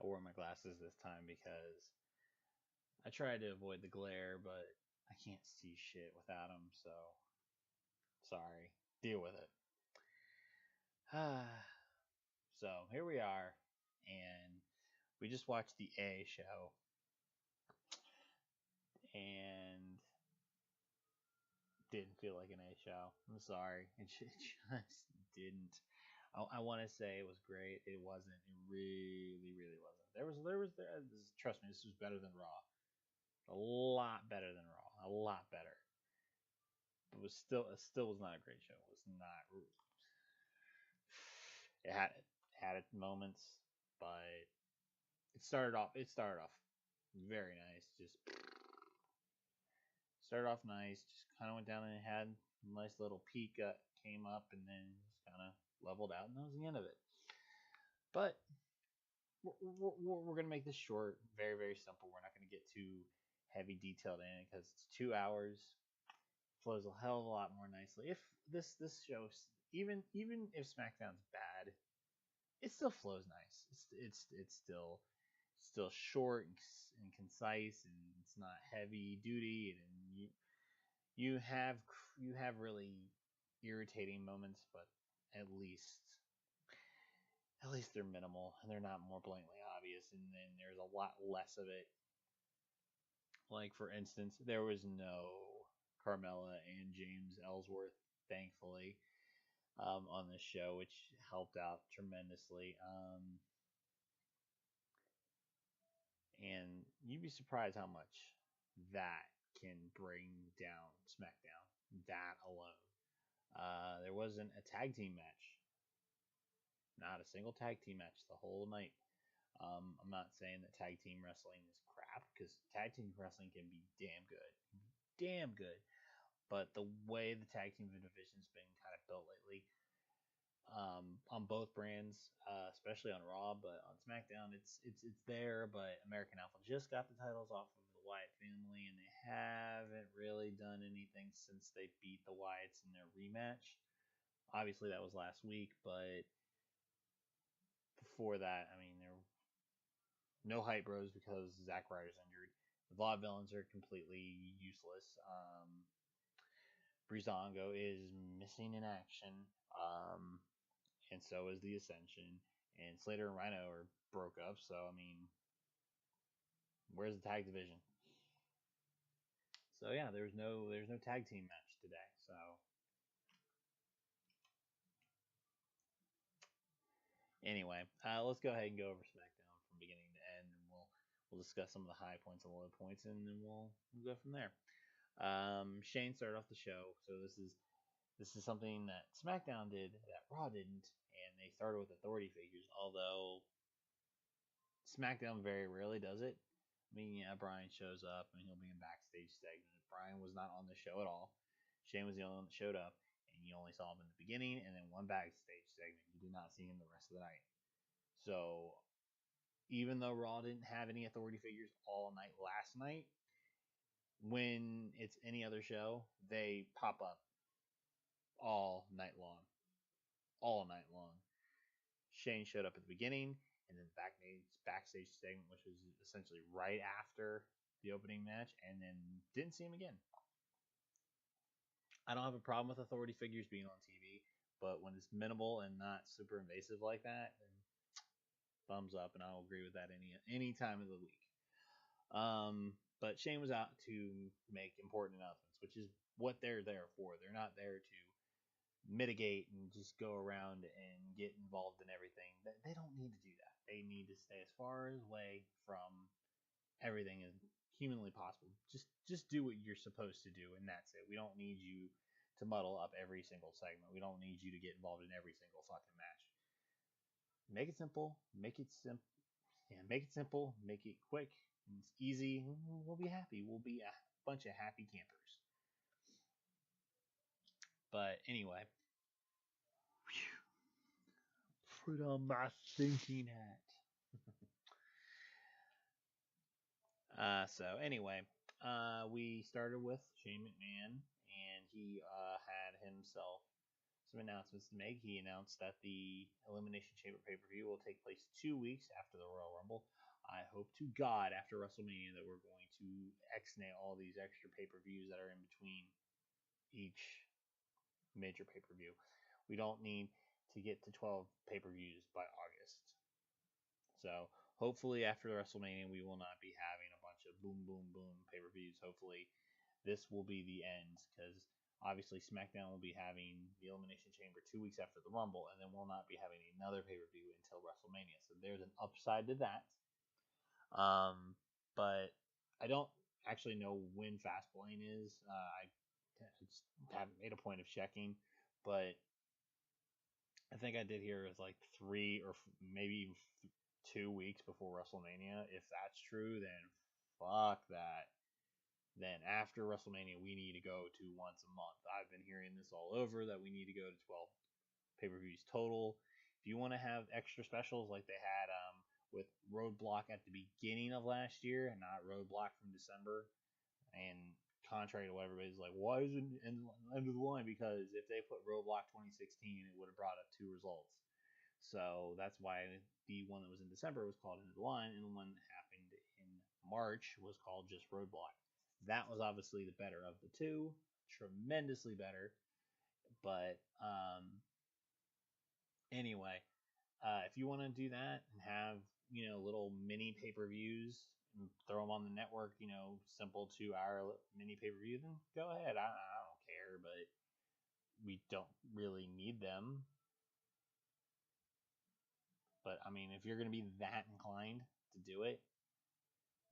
wore my glasses this time because I tried to avoid the glare, but I can't see shit without them, so sorry. Deal with it. So here we are, and we just watched the A show, and didn't feel like an A show. I'm sorry. It just didn't. I want to say it was great. It wasn't. It really wasn't. Trust me, this was better than Raw. A lot better than Raw. A lot better. But it still was not a great show. It was not. It had its moments, but it started off very nice. Just started off nice. Just kind of went down and had a nice little peak. Came up and then just kind of leveled out, and that was the end of it. But we're gonna make this short, very simple. We're not gonna get too heavy detailed in it because it's 2 hours. Flows a hell of a lot more nicely. If this show, even if SmackDown's bad, it still flows nice. It's still short and concise, and it's not heavy duty, and you have really irritating moments, but at least they're minimal and they're not more blatantly obvious, and then there's a lot less of it. Like for instance, there was no Carmella and James Ellsworth, thankfully, on this show, which helped out tremendously. And you'd be surprised how much that can bring down SmackDown. That alone. There wasn't a tag team match. Not a single tag team match the whole night. I'm not saying that tag team wrestling is crap, because tag team wrestling can be damn good. Damn good. But the way the tag team division's been kind of built lately, on both brands, especially on Raw, but on SmackDown, it's there. But American Alpha just got the titles off of the Wyatt family, and they haven't really done anything since they beat the Wyatts in their rematch. Obviously, that was last week, but before that, I mean, there were no Hype Bros because Zack Ryder's injured. The Vaudevillains are completely useless. Breezango is missing in action. And so is the Ascension, and Slater and Rhino are broke up. So I mean, where's the tag division? So yeah, there's no tag team match today. So anyway, let's go ahead and go over SmackDown from beginning to end, and we'll discuss some of the high points and low points, and then we'll go from there. Shane started off the show, so this is something that SmackDown did that Raw didn't, and they started with authority figures, although SmackDown very rarely does it. I mean, yeah, Brian shows up and he'll be in backstage segment. Brian was not on the show at all. Shane was the only one that showed up, and you only saw him in the beginning and then one backstage segment. You did not see him the rest of the night. So even though Raw didn't have any authority figures all night last night, when it's any other show, they pop up all night long. All night long. Shane showed up at the beginning, and then backstage segment, which was essentially right after the opening match, and then didn't see him again. I don't have a problem with authority figures being on TV, but when it's minimal and not super invasive like that, then thumbs up, and I'll agree with that any time of the week. But Shane was out to make important announcements, which is what they're there for. They're not there to mitigate and just go around and get involved in everything. They don't need to do that. They need to stay as far away from everything as humanly possible. Just do what you're supposed to do, and that's it. We don't need you to muddle up every single segment. We don't need you to get involved in every single fucking match. Make it simple. Make it simple. Yeah, make it simple. Make it quick. It's easy. We'll be happy. We'll be a bunch of happy campers. But anyway, put on my thinking hat. So anyway, we started with Shane McMahon, and he had himself some announcements to make. He announced that the Elimination Chamber pay-per-view will take place 2 weeks after the Royal Rumble. I hope to God after WrestleMania that we're going to exnate all these extra pay-per-views that are in between each major pay-per-view. We don't need to get to 12 pay-per-views by August. So hopefully after the WrestleMania we will not be having a bunch of boom, boom, boom pay-per-views. Hopefully this will be the end, because obviously SmackDown will be having the Elimination Chamber 2 weeks after the Rumble, and then we'll not be having another pay-per-view until WrestleMania. So there's an upside to that. But I don't actually know when Fastlane is. I just haven't made a point of checking, but I think I did hear it was like 3 or maybe even 2 weeks before WrestleMania. If that's true, then fuck that. Then after WrestleMania, we need to go to once a month. I've been hearing this all over that we need to go to 12 pay-per-views total. If you want to have extra specials like they had with Roadblock at the beginning of last year, and not Roadblock from December, and contrary to what everybody's like, why is it end of the line? Because if they put Roadblock 2016, it would have brought up 2 results. So that's why the one that was in December was called End of the Line, and the one that happened in March was called just Roadblock. That was obviously the better of the two, tremendously better. But anyway, if you want to do that and have little mini pay-per-views and throw them on the network, simple 2-hour mini pay-per-view, then go ahead. I don't care, but we don't really need them. But I mean, if you're going to be that inclined to do it,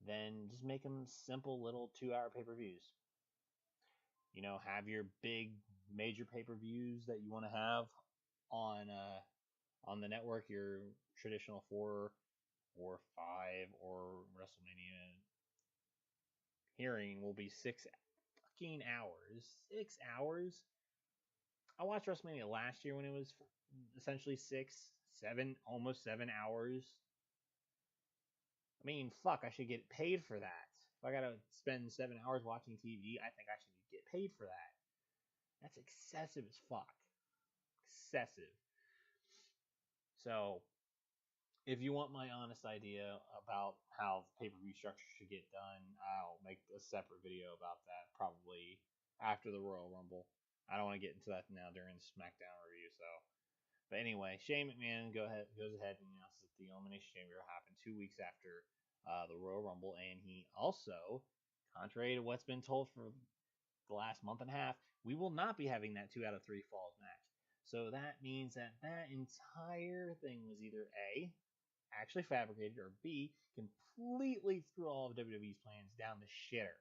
then just make them simple little 2-hour pay-per-views. Have your big major pay-per-views that you want to have on the network, your traditional 4 or 5 or WrestleMania hearing will be 6 fucking hours. 6 hours? I watched WrestleMania last year when it was essentially 6, 7, almost 7 hours. I mean, fuck, I should get paid for that. If I gotta spend 7 hours watching TV, I think I should get paid for that. That's excessive as fuck. Excessive. So, if you want my honest idea about how pay-per-view structure should get done, I'll make a separate video about that probably after the Royal Rumble. I don't want to get into that now during the Smackdown review. But anyway, Shane McMahon goes ahead and announces that the Elimination Chamber will happen 2 weeks after the Royal Rumble, and he also, contrary to what's been told for the last month and a half, we will not be having that 2 out of 3 falls match. So that means that entire thing was either A, actually fabricated, or B, completely threw all of WWE's plans down the shitter.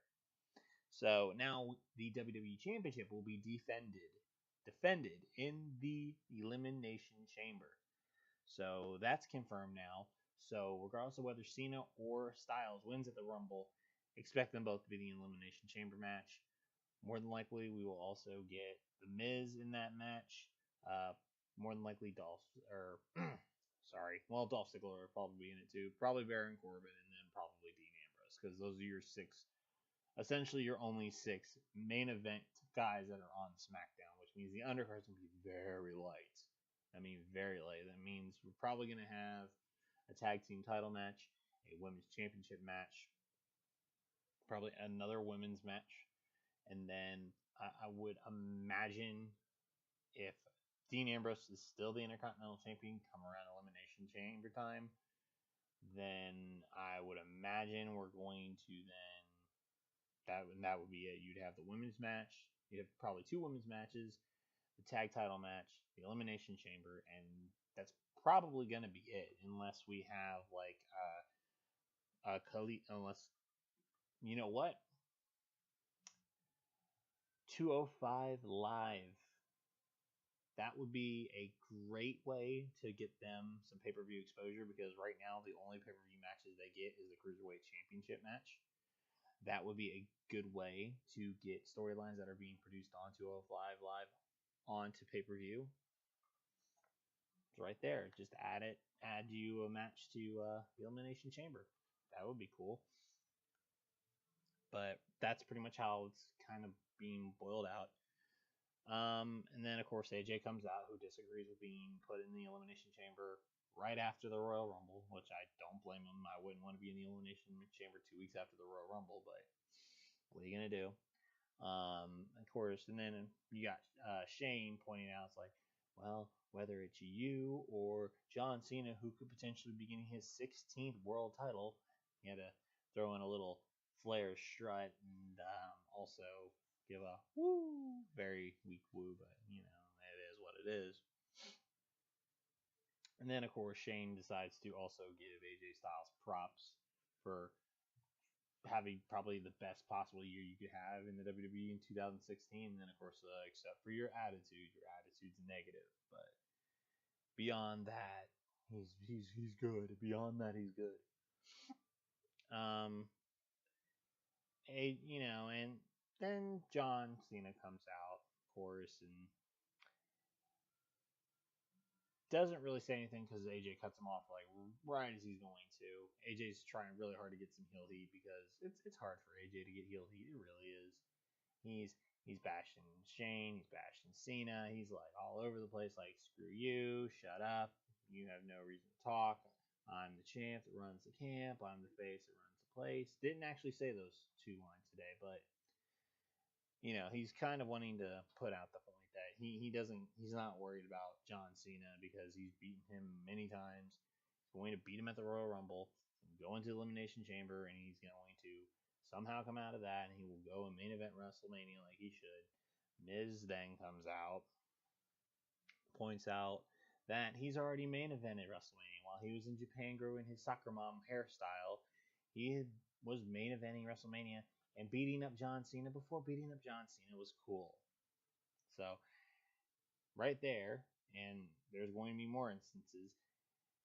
So now the WWE Championship will be defended in the Elimination Chamber. So that's confirmed now. So regardless of whether Cena or Styles wins at the Rumble, expect them both to be the Elimination Chamber match. More than likely, we will also get The Miz in that match. More than likely, Dolph Ziggler will probably be in it too. Probably Baron Corbin, and then probably Dean Ambrose, because those are your 6, essentially your only 6 main event guys that are on SmackDown, which means the undercard's going to be very light. I mean, very light. That means we're probably going to have a tag team title match, a women's championship match, probably another women's match, and then I would imagine if Dean Ambrose is still the Intercontinental Champion come around Elimination Chamber time, then I would imagine we're going to that would be it. You'd have the women's match. You'd have probably 2 women's matches, the tag title match, the Elimination Chamber, and that's probably going to be it, unless we have like unless you know what, 205 Live. That would be a great way to get them some pay-per-view exposure, because right now the only pay-per-view matches they get is the Cruiserweight Championship match. That would be a good way to get storylines that are being produced on 205 Live onto pay-per-view. It's right there. Just add you a match to the Elimination Chamber. That would be cool. But that's pretty much how it's kind of being boiled out. And then of course AJ comes out, who disagrees with being put in the Elimination Chamber right after the Royal Rumble, which I don't blame him. I wouldn't want to be in the Elimination Chamber 2 weeks after the Royal Rumble, but what are you gonna do? Of course, and then you got Shane pointing out, it's like, well, whether it's you or John Cena, who could potentially be getting his 16th world title, he had to throw in a little Flair strut and also give a woo, very weak woo, but you know, it is what it is. And then, of course, Shane decides to also give AJ Styles props for having probably the best possible year you could have in the WWE in 2016. And then, of course, except for your attitude's negative. But beyond that, he's good. Beyond that, he's good. And then John Cena comes out, of course, and doesn't really say anything because AJ cuts him off like right as he's going to. AJ's trying really hard to get some heel heat because it's hard for AJ to get heel heat. It really is. He's bashing Shane, he's bashing Cena. He's like all over the place, like screw you, shut up. You have no reason to talk. I'm the champ that runs the camp. I'm the face that runs the place. Didn't actually say those two lines today, but he's kind of wanting to put out the point that he's not worried about John Cena because he's beaten him many times. He's going to beat him at the Royal Rumble, go into the Elimination Chamber, and he's going to somehow come out of that, and he will go and main event WrestleMania like he should. Miz then comes out, points out that he's already main evented WrestleMania while he was in Japan growing his soccer mom hairstyle. He was main eventing WrestleMania, and beating up John Cena before beating up John Cena was cool. So, right there, and there's going to be more instances,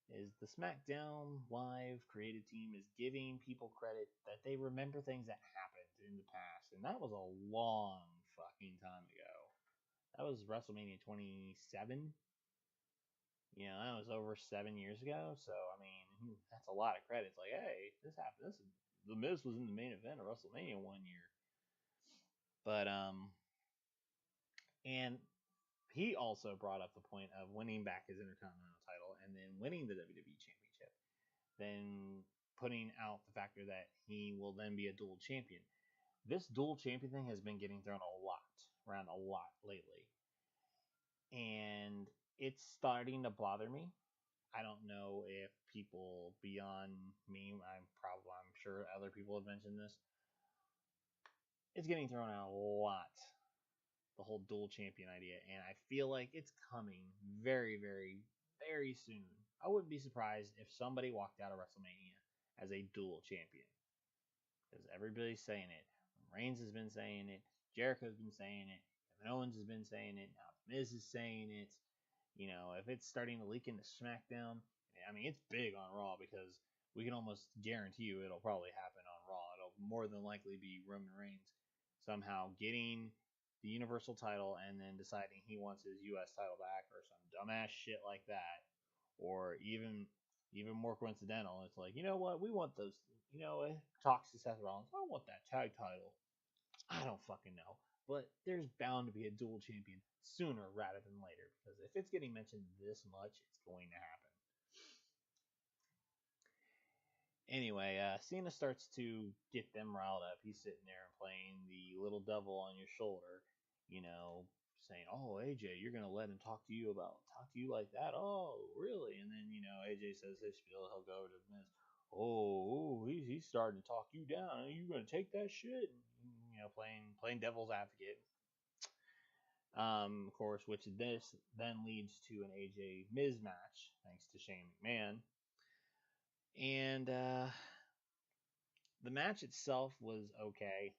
is the SmackDown Live creative team is giving people credit that they remember things that happened in the past. And that was a long fucking time ago. That was WrestleMania 27. That was over 7 years ago. So, I mean, that's a lot of credit. It's like, hey, this happened. The Miz was in the main event of WrestleMania one year. But and he also brought up the point of winning back his Intercontinental title and then winning the WWE Championship. Then putting out the factor that he will then be a dual champion. This dual champion thing has been getting thrown around a lot lately. And it's starting to bother me. I don't know if people beyond me, I'm sure other people have mentioned this. It's getting thrown out a lot, the whole dual champion idea, and I feel like it's coming very, very, very soon. I wouldn't be surprised if somebody walked out of WrestleMania as a dual champion, because everybody's saying it. Reigns has been saying it. Jericho's been saying it. Kevin Owens has been saying it. Now Miz is saying it. If it's starting to leak into SmackDown, I mean, it's big on Raw because we can almost guarantee you it'll probably happen on Raw. It'll more than likely be Roman Reigns somehow getting the Universal title and then deciding he wants his U.S. title back or some dumbass shit like that. Or even more coincidental, it's like, you know what, we want those, it talks to Seth Rollins, I want that tag title. I don't fucking know. But there's bound to be a dual champion sooner rather than later, because if it's getting mentioned this much, it's going to happen. Anyway, Cena starts to get them riled up. He's sitting there and playing the little devil on your shoulder, saying, "Oh, AJ, you're gonna let him talk to you like that? Oh, really?" And then AJ says his spiel. He'll go over to Miz. Oh, he's starting to talk you down. Are you gonna take that shit? And, playing devil's advocate. Of course, which this then leads to an AJ Miz match, thanks to Shane McMahon. And the match itself was okay.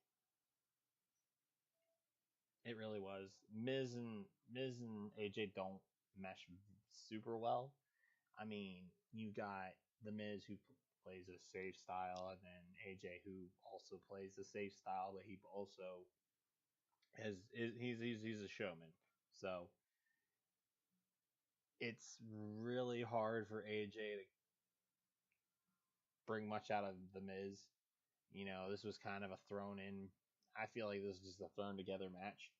It really was. Miz and AJ don't mesh super well. I mean, you got the Miz who plays a safe style, and then AJ who also plays the safe style, but he also he's a showman. So it's really hard for AJ to bring much out of the Miz. This was kind of a thrown in. I feel like this is just a thrown together match.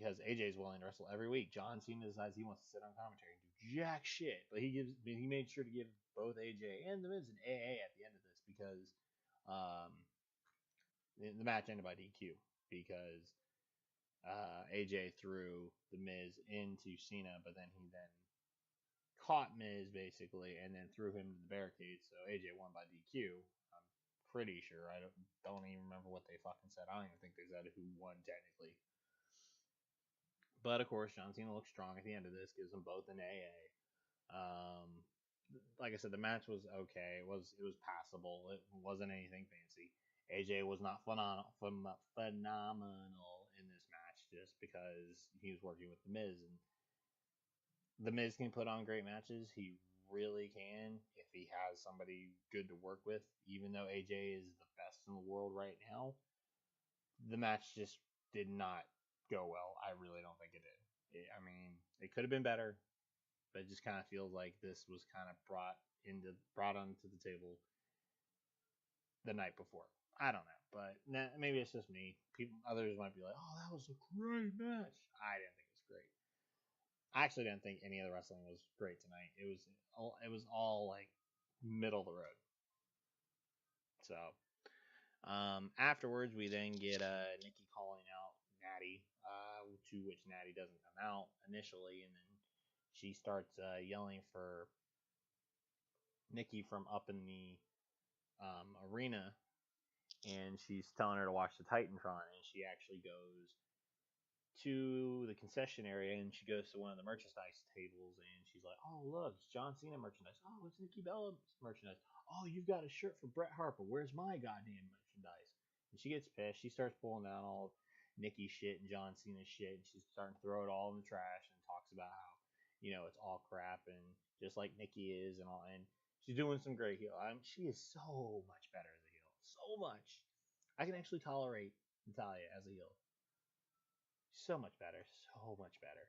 because AJ is willing to wrestle every week. John Cena decides he wants to sit on commentary and do jack shit, but he made sure to give both AJ and The Miz an AA at the end of this because the match ended by DQ because AJ threw The Miz into Cena, but then he caught Miz basically and then threw him to the barricade, so AJ won by DQ. I'm pretty sure. I don't even remember what they fucking said. I don't even think they said who won technically. But of course, John Cena looks strong at the end of this, gives them both an AA. Like I said, the match was okay. It was passable. It wasn't anything fancy. AJ was not phenomenal in this match just because he was working with The Miz, and The Miz can put on great matches. He really can if he has somebody good to work with. Even though AJ is the best in the world right now, the match just did not go well. I really don't think it did. I mean, it could have been better, but it just kind of feels like this was kind of brought onto the table the night before. I don't know, but maybe it's just me. Others might be like, "Oh, that was a great match." I didn't think it was great. I actually didn't think any of the wrestling was great tonight. It was all like middle of the road. So afterwards, we then get Nikki calling out Natty, to which Natty doesn't come out initially, and then she starts yelling for Nikki from up in the arena, and she's telling her to watch the Titantron, and she actually goes to the concession area, and she goes to one of the merchandise tables, and she's like, "Oh, look, it's John Cena merchandise. Oh, it's Nikki Bella merchandise. Oh, you've got a shirt for Bret Harper. Where's my goddamn merchandise?" And she gets pissed. She starts pulling down all Nikki shit and John Cena shit, and she's starting to throw it all in the trash and talks about how, it's all crap and just like Nikki is and all. And she's doing some great heel. She is so much better as a heel. So much. I can actually tolerate Natalya as a heel. So much better. So much better.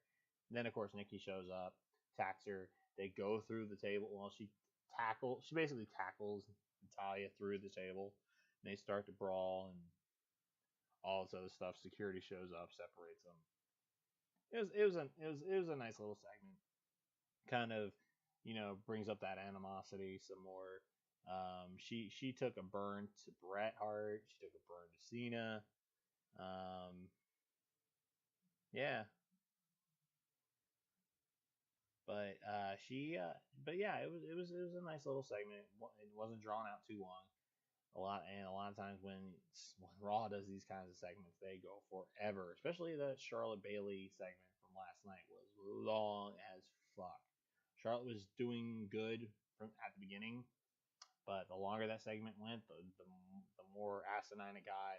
And then, of course, Nikki shows up, attacks her. They go through the table. Well, she basically tackles Natalya through the table. And they start to brawl and all this other stuff. Security shows up, separates them. It was a nice little segment. Kind of, brings up that animosity some more. She took a burn to Bret Hart. She took a burn to Cena. Yeah. But yeah, it was a nice little segment. It wasn't drawn out too long. A lot of times when Raw does these kinds of segments, they go forever. Especially the Charlotte Bayley segment from last night was long as fuck. Charlotte was doing good at the beginning, but the longer that segment went, the more asinine it got.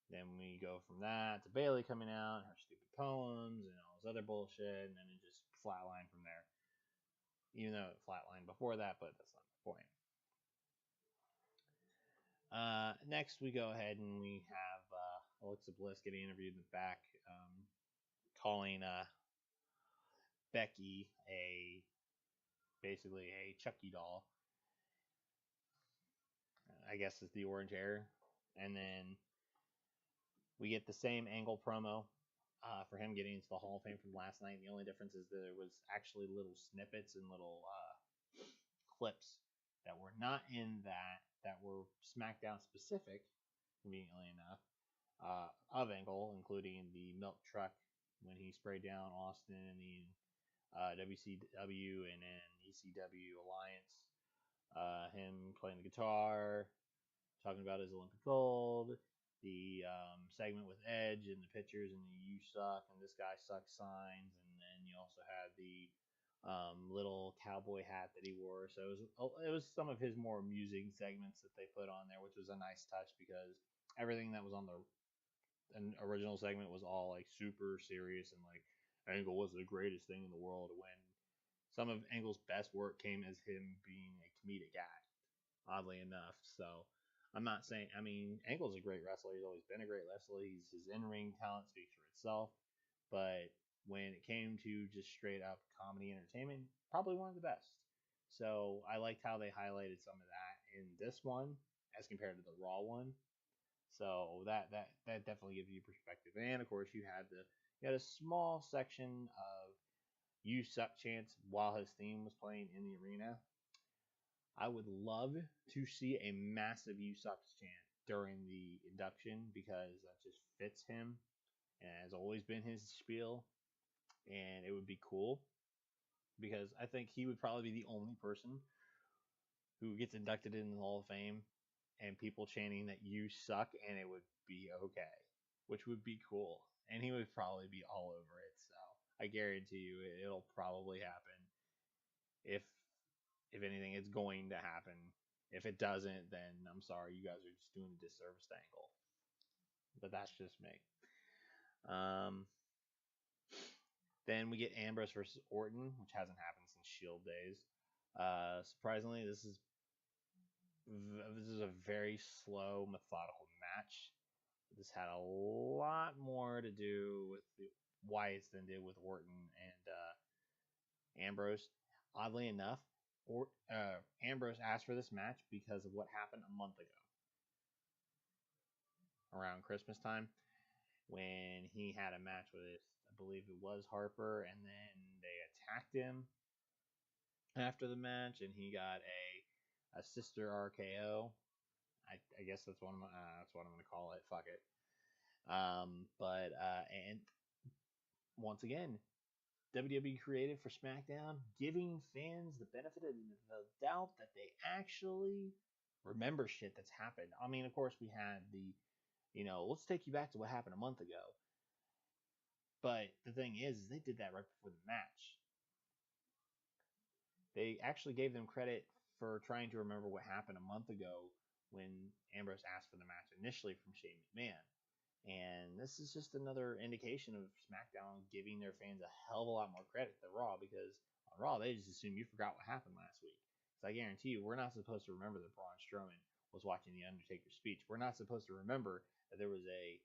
And then we go from that to Bayley coming out, her stupid poems, and all this other bullshit, and then it just flatlined from there. Even though it flatlined before that, but that's not the point. Next, we go ahead and we have Alexa Bliss getting interviewed in the back, calling Becky basically a Chucky doll. I guess it's the orange hair. And then we get the same Angle promo for him getting into the Hall of Fame from last night. The only difference is that there was actually little snippets and little clips that were not in that were Smackdown specific, conveniently enough, of Angle, including the milk truck when he sprayed down Austin in the WCW and then ECW Alliance. Him playing the guitar, talking about his Olympic gold, the segment with Edge and the pictures and the "You suck" and "This guy sucks" signs, and then you also had the little cowboy hat that he wore. So it was some of his more amusing segments that they put on there, which was a nice touch because everything that was on the original segment was all like super serious and like Angle was the greatest thing in the world, when some of Angle's best work came as him being a comedic act, oddly enough. So I'm not saying, Angle's a great wrestler. He's always been a great wrestler. His in-ring talent speaks for itself. But when it came to just straight up comedy entertainment, probably one of the best. So I liked how they highlighted some of that in this one as compared to the Raw one. So that definitely gives you perspective. And of course, you had a small section of "You Suck" chants while his theme was playing in the arena. I would love to see a massive "You Suck" chant during the induction because that just fits him and has always been his spiel, and it would be cool because I think he would probably be the only person who gets inducted in the Hall of Fame and people chanting that "You suck" and it would be okay, which would be cool. And he would probably be all over it. So I guarantee you it'll probably happen. If if anything, it's going to happen. If it doesn't, then I'm sorry, you guys are just doing a disservice to Angle. But that's just me. Um, then we get Ambrose versus Orton, which hasn't happened since Shield days. Surprisingly, this is a very slow, methodical match. This had a lot more to do with the Wyatts than did with Orton and Ambrose. Oddly enough, Ambrose asked for this match because of what happened a month ago, around Christmas time, when he had a match with, I believe it was Harper, and then they attacked him after the match, and he got a sister RKO. I guess that's that's what I'm gonna call it. Fuck it. But and once again, WWE created for SmackDown, giving fans the benefit of the doubt that they actually remember shit that's happened. I mean, of course, we had let's take you back to what happened a month ago. But the thing is they did that right before the match. They actually gave them credit for trying to remember what happened a month ago when Ambrose asked for the match initially from Shane McMahon. And this is just another indication of SmackDown giving their fans a hell of a lot more credit than Raw, because on Raw, they just assume you forgot what happened last week. So I guarantee you, we're not supposed to remember that Braun Strowman was watching The Undertaker's speech. We're not supposed to remember that there was a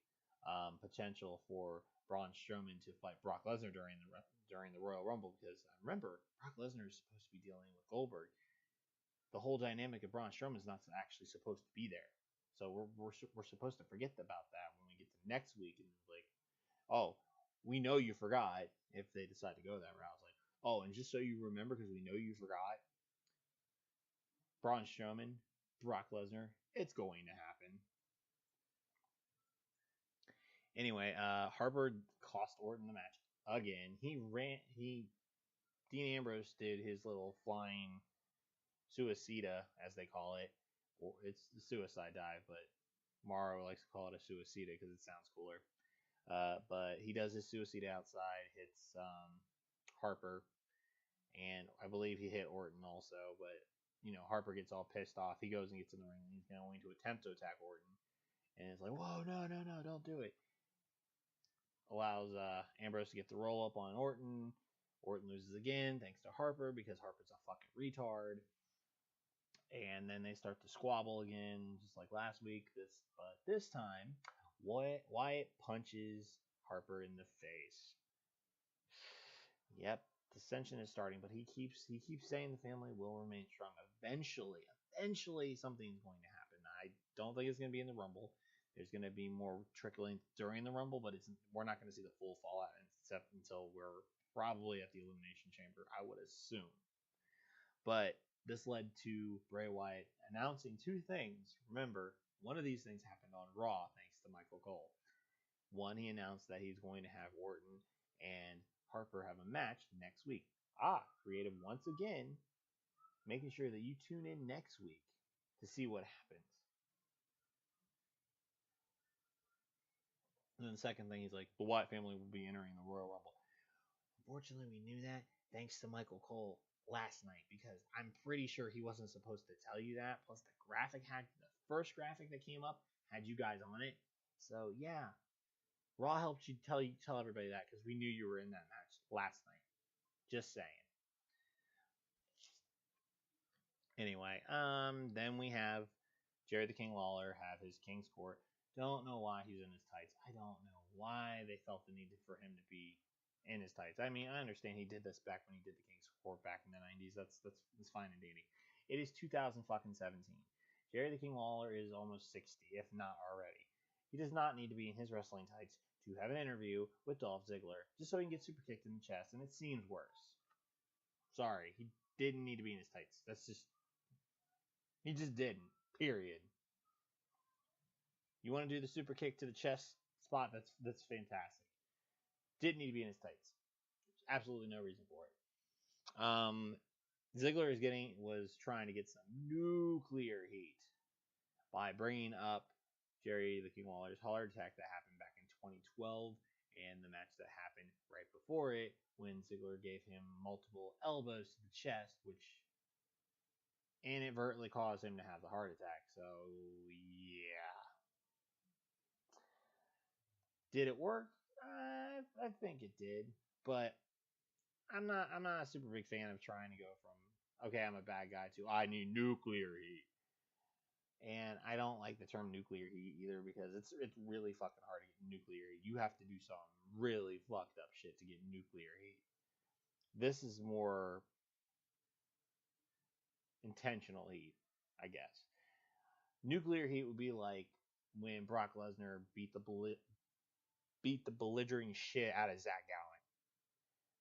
potential for Braun Strowman to fight Brock Lesnar during the Royal Rumble, because remember, Brock Lesnar is supposed to be dealing with Goldberg. The whole dynamic of Braun Strowman is not actually supposed to be there. So we're supposed to forget about that when we get to next week, and it's like, oh, we know you forgot, if they decide to go that route. It's like, oh, and just so you remember, because we know you forgot, Braun Strowman, Brock Lesnar, it's going to happen. Anyway, Harper cost Orton the match again. Dean Ambrose did his little flying suicida, as they call it. It's the suicide dive, but Morrow likes to call it a suicida because it sounds cooler. But he does his suicide outside, hits Harper, and I believe he hit Orton also. But Harper gets all pissed off. He goes and gets in the ring. He's going to attempt to attack Orton, and it's like, whoa, no, no, no, don't do it. Allows Ambrose to get the roll up on Orton. Orton loses again thanks to Harper, because Harper's a fucking retard. And then they start to squabble again, just like last week. But this time, Wyatt punches Harper in the face. Yep, dissension is starting, but he keeps saying the family will remain strong. Eventually, something's going to happen. I don't think it's going to be in the Rumble. There's going to be more trickling during the Rumble, but we're not going to see the full fallout except until we're probably at the Elimination Chamber, I would assume. But this led to Bray Wyatt announcing two things. Remember, one of these things happened on Raw thanks to Michael Cole. One, he announced that he's going to have Orton and Harper have a match next week. Creative once again, making sure that you tune in next week to see what happens. And then the second thing, he's like, the Wyatt family will be entering the Royal Rumble. Unfortunately, we knew that thanks to Michael Cole last night, because I'm pretty sure he wasn't supposed to tell you that. Plus, the first graphic that came up had you guys on it. So yeah, Raw helped you tell everybody that, because we knew you were in that match last night. Just saying. Anyway, then we have Jerry the King Lawler have his King's Court. Don't know why he's in his tights. I don't know why they felt the need for him to be in his tights. I mean, I understand he did this back when he did the King's Court back in the 90s. That's fine and dandy. It is 2017. Jerry the King Lawler is almost 60, if not already. He does not need to be in his wrestling tights to have an interview with Dolph Ziggler just so he can get super kicked in the chest, and it seems worse. Sorry, he didn't need to be in his tights. He just didn't. Period. You want to do the super kick to the chest spot? That's fantastic. Didn't need to be in his tights. Absolutely no reason for it. Ziggler was trying to get some nuclear heat by bringing up Jerry the King Lawler's heart attack that happened back in 2012 and the match that happened right before it when Ziggler gave him multiple elbows to the chest, which inadvertently caused him to have the heart attack. So yeah, did it work? I think it did, but I'm not a super big fan of trying to go from okay, I'm a bad guy to I need nuclear heat. And I don't like the term nuclear heat either because it's really fucking hard to get nuclear heat. You have to do some really fucked up shit to get nuclear heat. This is more intentional heat, I guess. Nuclear heat would be like when Brock Lesnar beat the belligerent shit out of Zach Gallen.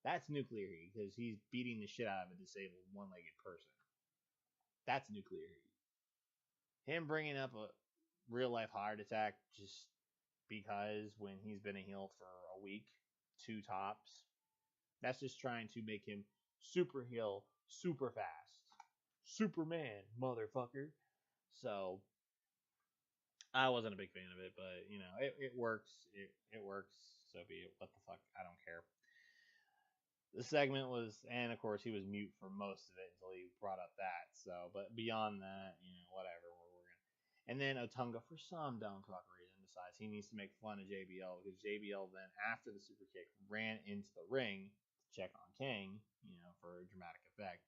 That's nuclear heat because he's beating the shit out of a disabled one-legged person. That's nuclear heat. Him bringing up a real life heart attack just because when he's been a heel for a week, 2 tops, that's just trying to make him super heel, super fast. Superman, motherfucker. So I wasn't a big fan of it, but you know, it works. It works. So be it. What the fuck? I don't care. The segment was, and of course he was mute for most of it until he brought up that. So, but beyond that, you know, whatever. We're gonna. And then Otunga, for some dumb fuck reason, decides he needs to make fun of JBL because JBL then, after the super kick, ran into the ring to check on King, you know, for a dramatic effect.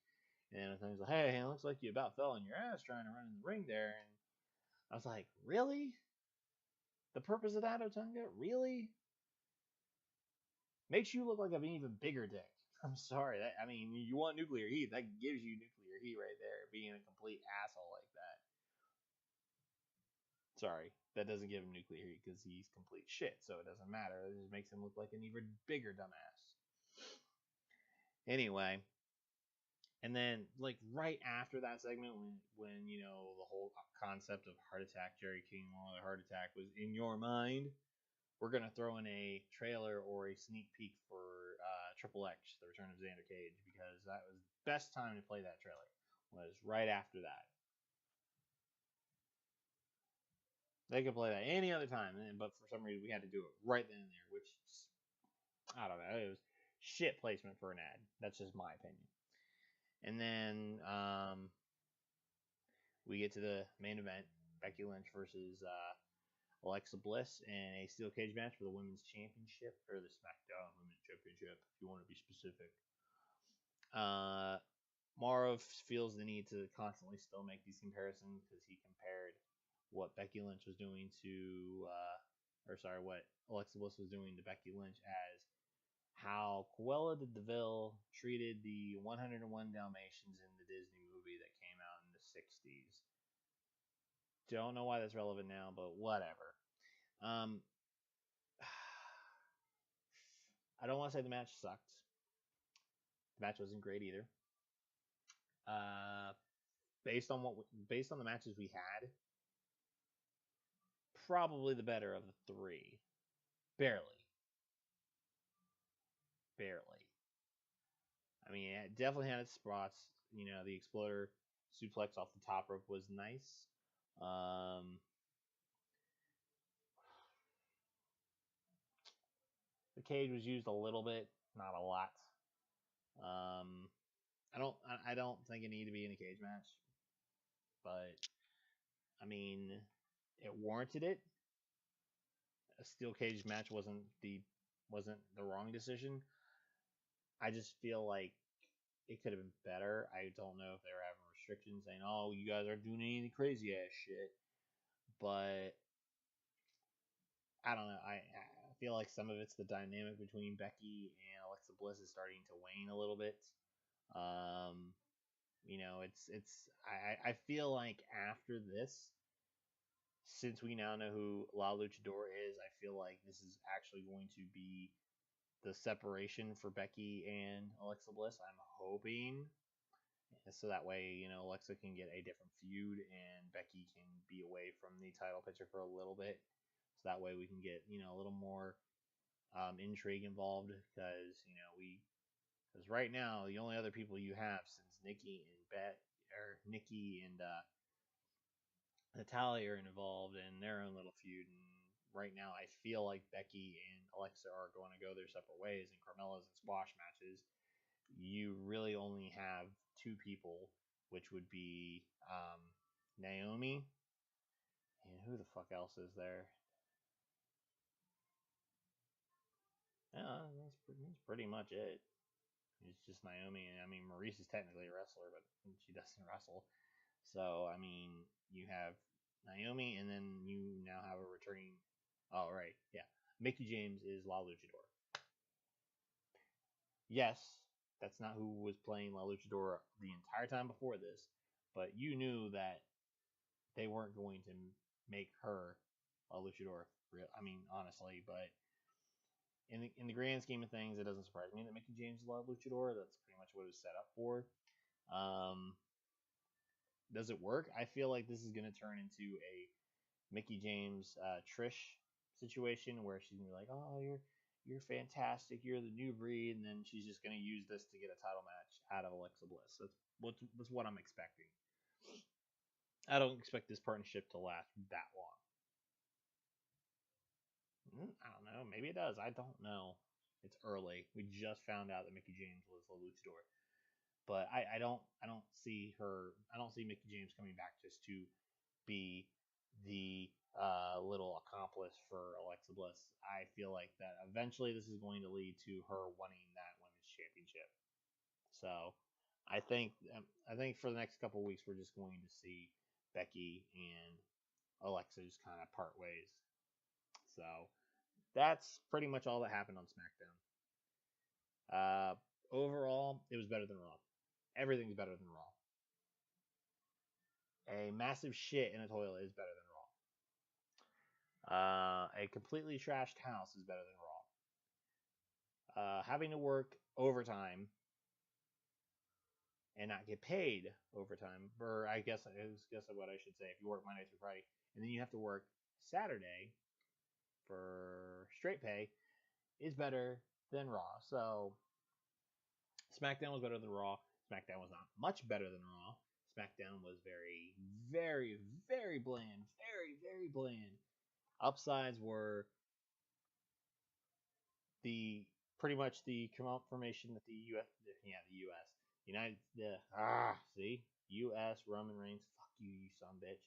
And then Otunga's like, "Hey, it looks like you about fell on your ass trying to run in the ring there." And I was like, "Really? The purpose of that, Otunga? Really? Makes you look like an even bigger dick." I'm sorry. I mean, you want nuclear heat. That gives you nuclear heat right there, being a complete asshole like that. Sorry, that doesn't give him nuclear heat because he's complete shit, so it doesn't matter. It just makes him look like an even bigger dumbass. Anyway, and then like right after that segment, when you know the whole concept of heart attack, Jerry King Lawler heart attack was in your mind, we're gonna throw in a trailer or a sneak peek for Triple X, the Return of Xander Cage, because that was the best time to play that trailer. Was right after that. They could play that any other time, but for some reason we had to do it right then and there, which I don't know. It was shit placement for an ad. That's just my opinion. And then we get to the main event: Becky Lynch versus Alexa Bliss in a steel cage match for the women's championship, or the Smackdown Women's Championship, if you want to be specific. Morrow feels the need to constantly still make these comparisons because he compared what Becky Lynch was doing to, what Alexa Bliss was doing to Becky Lynch as how Cruella de Vil treated the 101 Dalmatians in the Disney movie that came out in the 60s. Don't know why that's relevant now, but whatever. I don't want to say the match sucked. The match wasn't great either. Based on the matches we had, probably the better of the 3. Barely. I mean, it definitely had its spots. You know, the exploder suplex off the top rope was nice. The cage was used a little bit, not a lot. I don't think it needed to be in a cage match, but I mean, it warranted it. A steel cage match wasn't the wrong decision. I just feel like it could have been better. I don't know if they were having restrictions saying, "Oh, you guys aren't doing any crazy ass shit," but I don't know. I feel like some of it's the dynamic between Becky and Alexa Bliss is starting to wane a little bit. You know, I feel like after this, Since we now know who La Luchador is, I feel like this is actually going to be the separation for Becky and Alexa Bliss. I'm hoping, so that way, Alexa can get a different feud and Becky can be away from the title picture for a little bit. So that way we can get, a little more intrigue involved because right now the only other people you have since Nikki and Natalia are involved in their own little feud, and right now I feel like Becky and Alexa are going to go their separate ways. In Carmella's and squash matches, you really only have two people, which would be Naomi and who the fuck else is there? That's pretty much it. It's just Naomi, and I mean Maurice is technically a wrestler, but she doesn't wrestle. So I mean, you have Naomi, and then you now have a returning. Oh right, yeah. Mickie James is La Luchador. Yes, that's not who was playing La Luchador the entire time before this, but you knew that they weren't going to make her a luchador. I mean, honestly, but in the grand scheme of things, it doesn't surprise me that Mickie James is a luchador. That's pretty much what it was set up for. Um, does it work? I feel like this is going to turn into a Mickie James Trish situation where she's gonna be like, "Oh, you're fantastic. You're the new breed," and then she's just gonna use this to get a title match out of Alexa Bliss. That's what I'm expecting. I don't expect this partnership to last that long. I don't know. Maybe it does. I don't know. It's early. We just found out that Mickie James was a luchador, but I don't see her. I don't see Mickie James coming back just to be the little accomplice for Alexa Bliss. I feel like that eventually this is going to lead to her winning that women's championship. So I think for the next couple of weeks we're just going to see Becky and Alexa just kind of part ways. So that's pretty much all that happened on SmackDown. Overall, it was better than Raw. Everything's better than Raw. A massive shit in a toilet is better than Raw. A completely trashed house is better than Raw. Having to work overtime and not get paid overtime, or I guess what I should say. If you work Monday through Friday, and then you have to work Saturday for straight pay, is better than Raw. So SmackDown was better than Raw. SmackDown was not much better than Raw. SmackDown was very, very, very bland. Very, very bland. Upsides were the pretty much the confirmation that the U.S. United see U.S. Roman Reigns, fuck you, you son of a bitch.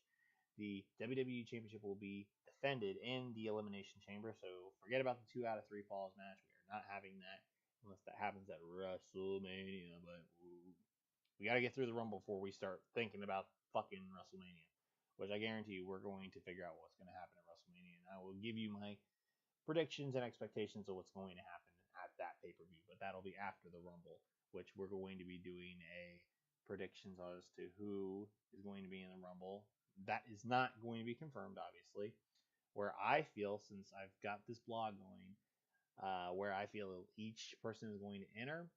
The WWE Championship will be defended in the Elimination Chamber, so forget about the 2 out of 3 falls match. We are not having that unless that happens at WrestleMania. But we got to get through the Rumble before we start thinking about fucking WrestleMania, which I guarantee you we're going to figure out what's going to happen at WrestleMania, and I will give you my predictions and expectations of what's going to happen at that pay per view. But that'll be after the Rumble, which we're going to be doing a predictions as to who is going to be in the Rumble. That is not going to be confirmed, obviously. Where I feel, since I've got this blog going, where I feel each person is going to enter,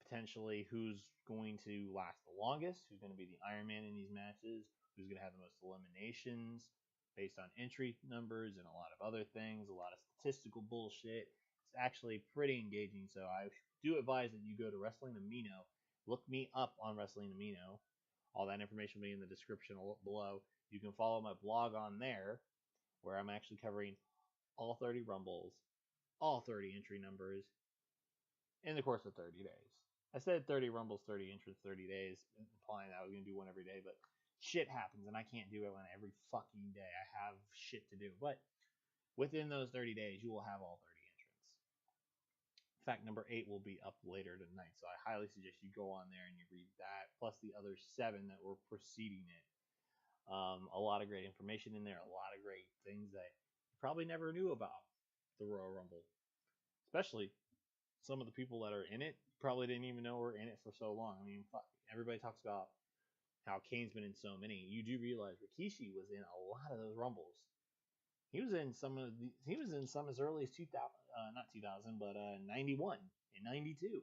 potentially who's going to last the longest, who's going to be the Iron Man in these matches, who's going to have the most eliminations based on entry numbers and a lot of other things, a lot of statistical bullshit. It's actually pretty engaging, so I do advise that you go to Wrestling Amino, look me up on Wrestling Amino. All that information will be in the description below. You can follow my blog on there, where I'm actually covering all 30 Rumbles, all 30 entry numbers, in the course of 30 days. I said 30 Rumbles, 30 entries, 30 days, implying that I was going to do one every day, but shit happens, and I can't do it one every fucking day. I have shit to do. But within those 30 days, you will have all 30 entrants. Fact number 8 will be up later tonight, so I highly suggest you go on there and you read that, plus the other 7 that were preceding it. A lot of great information in there, a lot of great things that you probably never knew about the Royal Rumble. Especially some of the people that are in it probably didn't even know we're in it for so long. I mean, fuck, everybody talks about how Kane's been in so many. You do realize Rikishi was in a lot of those Rumbles. He was in some as early as 2000, not 2000, but 91 and 92.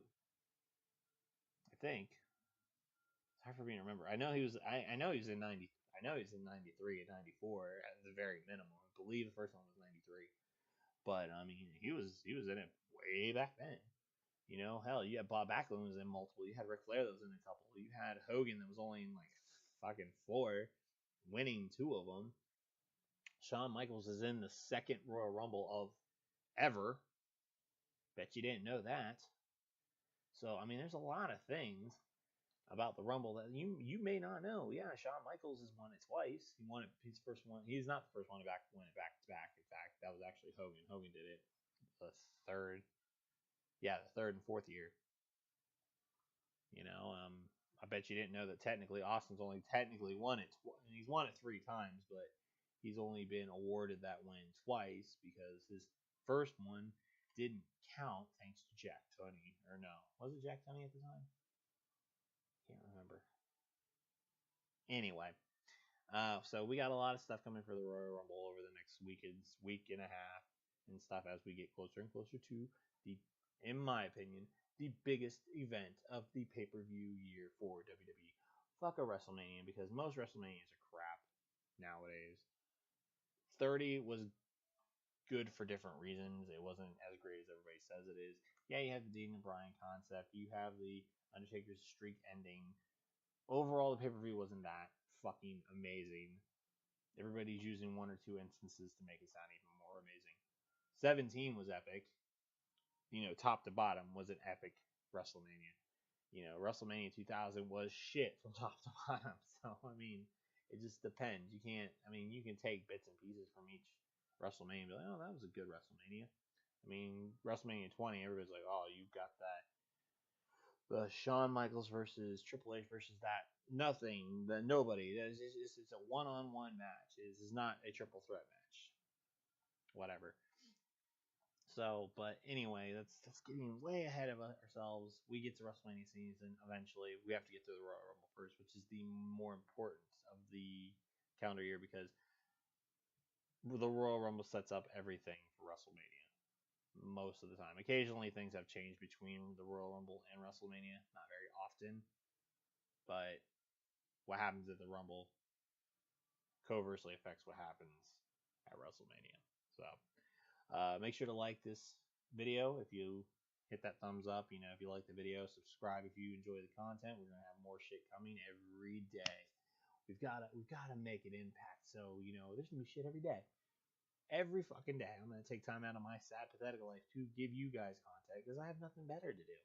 I think. It's hard for me to remember. I know he was. I know he was in 90. I know he was in 93 and 94 at the very minimum. I believe the first one was 93. But I mean, he was in it way back then. You know, hell, you had Bob Backlund was in multiple. You had Ric Flair that was in a couple. You had Hogan that was only in like fucking 4, winning 2 of them. Shawn Michaels is in the second Royal Rumble of ever. Bet you didn't know that. So I mean, there's a lot of things about the Rumble that you may not know. Yeah, Shawn Michaels has won it twice. He won it his first one. He's not the first one to win it back to back. In fact, that was actually Hogan. Hogan did it the third, yeah, the third and fourth year. You know, I bet you didn't know that technically Austin's only technically won it. He's won it 3 times, but he's only been awarded that win twice because his first one didn't count thanks to Jack Tunney. Or no, was it Jack Tunney at the time? Can't remember. Anyway, so we got a lot of stuff coming for the Royal Rumble over the next week and a half and stuff as we get closer and closer to the, in my opinion, the biggest event of the pay-per-view year for WWE. Fuck a WrestleMania, because most WrestleManias are crap nowadays. 30 was good for different reasons. It wasn't as great as everybody says it is. Yeah, you have the Dean and Bryan concept. You have the Undertaker's streak ending. Overall, the pay-per-view wasn't that fucking amazing. Everybody's using 1 or 2 instances to make it sound even more amazing. 17 was epic. You know, top to bottom was an epic WrestleMania. You know, WrestleMania 2000 was shit from top to bottom. So, I mean, it just depends. You can't, I mean, you can take bits and pieces from each WrestleMania and be like, oh, that was a good WrestleMania. I mean, WrestleMania 20, everybody's like, oh, you got that. The Shawn Michaels versus Triple H versus that. Nothing. Nobody. It's a one-on-one match. This is not a triple threat match. Whatever. So, but anyway, that's getting way ahead of ourselves. We get to WrestleMania season eventually. We have to get to the Royal Rumble first, which is the more important of the calendar year because the Royal Rumble sets up everything for WrestleMania most of the time. Occasionally, things have changed between the Royal Rumble and WrestleMania. Not very often, but what happens at the Rumble conversely affects what happens at WrestleMania. So, make sure to like this video if you hit that thumbs up. You know, if you like the video, subscribe if you enjoy the content. We're gonna have more shit coming every day. We've gotta make an impact. So, you know, there's gonna be shit every day. Every fucking day. I'm gonna take time out of my sad, pathetic life to give you guys content because I have nothing better to do.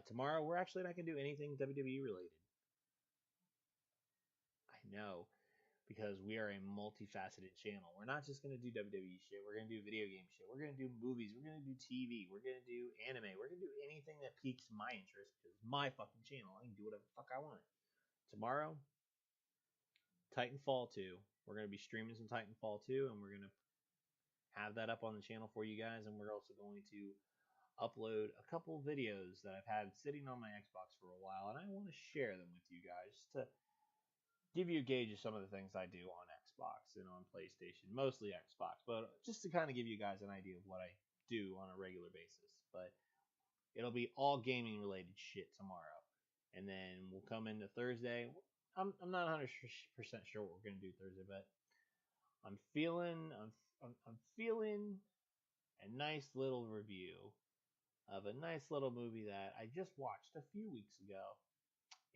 Tomorrow we're actually not gonna do anything WWE related. I know, because we are a multifaceted channel. We're not just going to do WWE shit. We're going to do video game shit. We're going to do movies. We're going to do TV. We're going to do anime. We're going to do anything that piques my interest because it's my fucking channel. I can do whatever the fuck I want. Tomorrow, Titanfall 2. We're going to be streaming some Titanfall 2, and we're going to have that up on the channel for you guys. And we're also going to upload a couple videos that I've had sitting on my Xbox for a while, and I want to share them with you guys just to give you a gauge of some of the things I do on Xbox and on PlayStation, mostly Xbox, but just to kind of give you guys an idea of what I do on a regular basis. But it'll be all gaming related shit tomorrow, and then we'll come into Thursday. I'm not 100% sure what we're gonna do Thursday, but I'm feeling a nice little review of a nice little movie that I just watched a few weeks ago,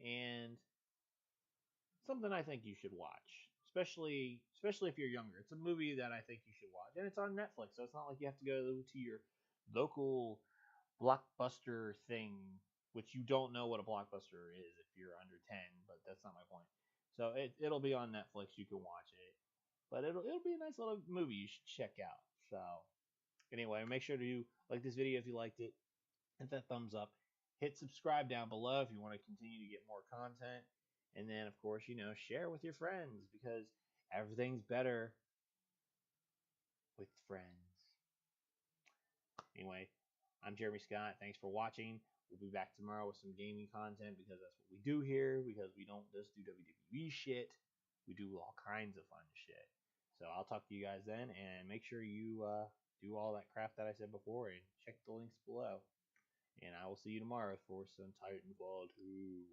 and something I think you should watch, especially if you're younger. It's a movie that I think you should watch, and it's on Netflix, so it's not like you have to go to your local blockbuster thing, which you don't know what a blockbuster is if you're under 10, but that's not my point. So it'll be on Netflix. You can watch it, but it'll be a nice little movie you should check out. So anyway, make sure to like this video if you liked it, hit that thumbs up, hit subscribe down below if you want to continue to get more content. And then, of course, you know, share with your friends because everything's better with friends. Anyway, I'm Jeremy Scott. Thanks for watching. We'll be back tomorrow with some gaming content because that's what we do here. Because we don't just do WWE shit, we do all kinds of fun shit. So I'll talk to you guys then, and make sure you do all that crap that I said before, and check the links below. And I will see you tomorrow for some Titanfall 2.